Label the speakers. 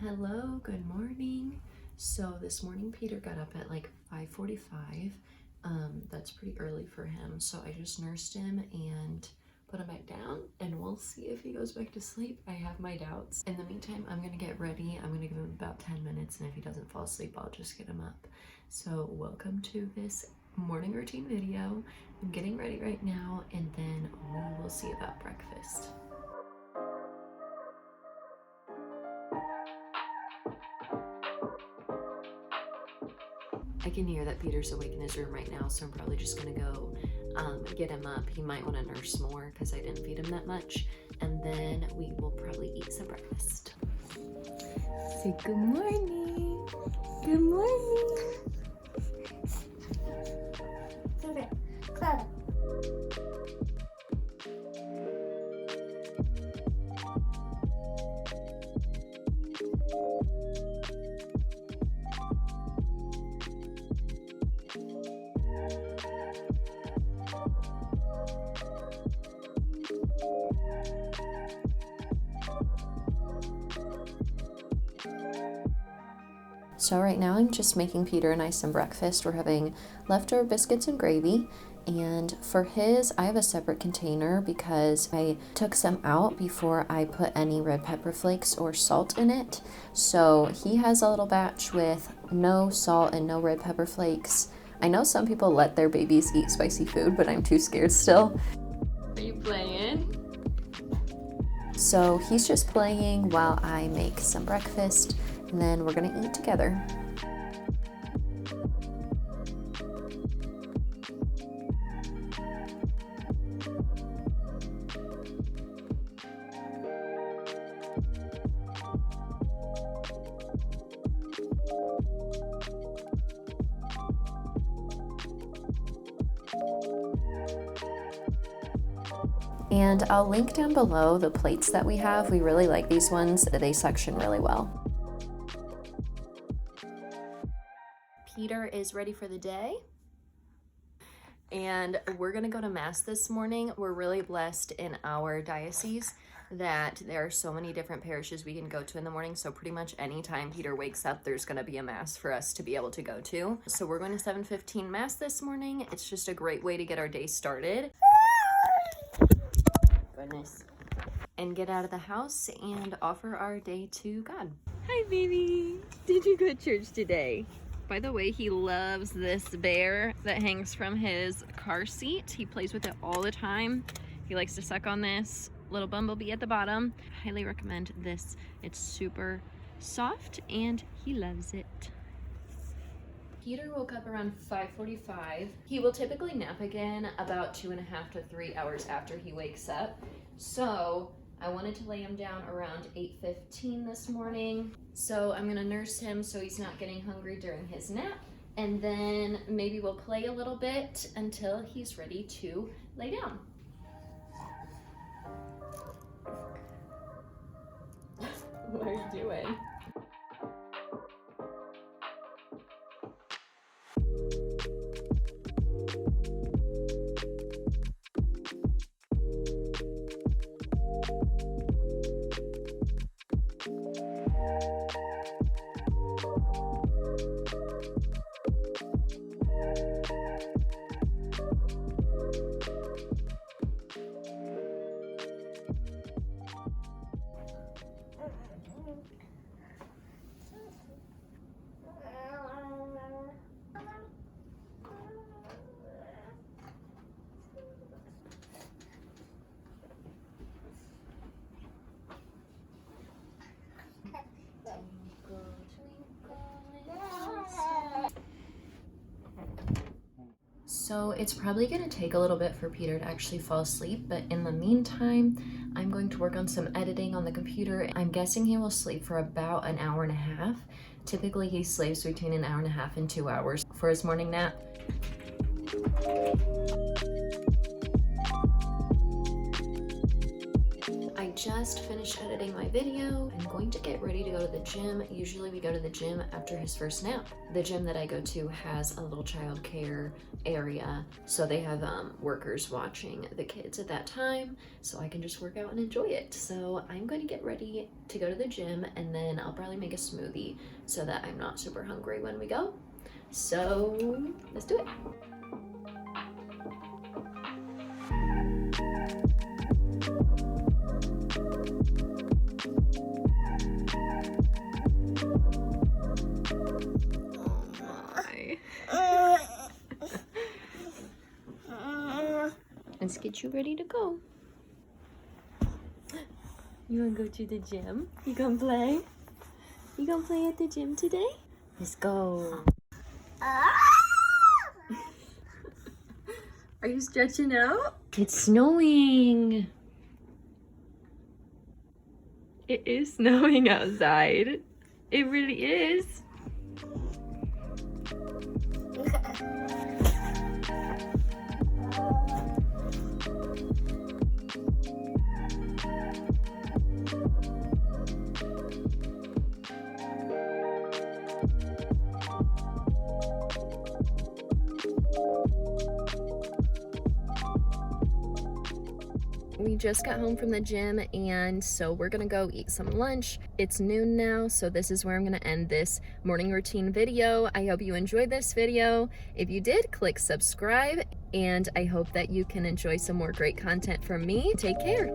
Speaker 1: Hello, good morning. So this morning Peter got up at like 5:45. That's pretty early for him. So I just nursed him and put him back down, and we'll see if he goes back to sleep. I have my doubts. In the meantime, I'm gonna get ready. I'm gonna give him about 10 minutes, and if he doesn't fall asleep, I'll just get him up. So welcome to this morning routine video. I'm getting ready right now, and then we will see about breakfast. I can hear that Peter's awake in his room right now, so I'm probably just gonna go get him up. He might want to nurse more because I didn't feed him that much, and then we will probably eat some breakfast. Say good morning. Good morning.
Speaker 2: Okay, Clara.
Speaker 1: So right now I'm just making Peter and I some breakfast. We're having leftover biscuits and gravy. And for his, I have a separate container because I took some out before I put any red pepper flakes or salt in it. So he has a little batch with no salt and no red pepper flakes. I know some people let their babies eat spicy food, but I'm too scared still. Are you playing? So he's just playing while I make some breakfast, and then we're gonna eat together. And I'll link down below the plates that we have. We really like these ones. They suction really well. Peter is ready for the day. And we're gonna go to Mass this morning. We're really blessed in our diocese that there are so many different parishes we can go to in the morning. So pretty much anytime Peter wakes up, there's gonna be a Mass for us to be able to go to. So we're going to 7:15 Mass this morning. It's just a great way to get our day started. Goodness. And get out of the house and offer our day to God. Hi, baby. Did you go to church today? By the way, he loves this bear that hangs from his car seat. He plays with it all the time. He likes to suck on this little bumblebee at the bottom. Highly recommend this. It's super soft and he loves it. Peter woke up around 5:45. He will typically nap again about 2.5 to 3 hours after he wakes up. So I wanted to lay him down around 8:15 this morning. So I'm gonna nurse him so he's not getting hungry during his nap. And then maybe we'll play a little bit until he's ready to lay down. What are you doing? So it's probably gonna take a little bit for Peter to actually fall asleep, but in the meantime, I'm going to work on some editing on the computer. I'm guessing he will sleep for about an hour and a half. Typically he sleeps between an hour and a half and 2 hours for his morning nap. I just finished editing my video. I'm going to get ready to go to the gym. Usually we go to the gym after his first nap. The gym that I go to has a little child care area, so they have workers watching the kids at that time, so I can just work out and enjoy it. So I'm going to get ready to go to the gym, and then I'll probably make a smoothie so that I'm not super hungry when we go. So let's do it. Let's get you ready to go. You wanna go to the gym? You gonna play? You gonna play at the gym today? Let's go. Are you stretching out? It's snowing. It is snowing outside. It really is. We just got home from the gym, and so we're gonna go eat some lunch. It's noon now, so this is where I'm gonna end this morning routine video. I hope you enjoyed this video. If you did, click subscribe, and I hope that you can enjoy some more great content from me. Take care.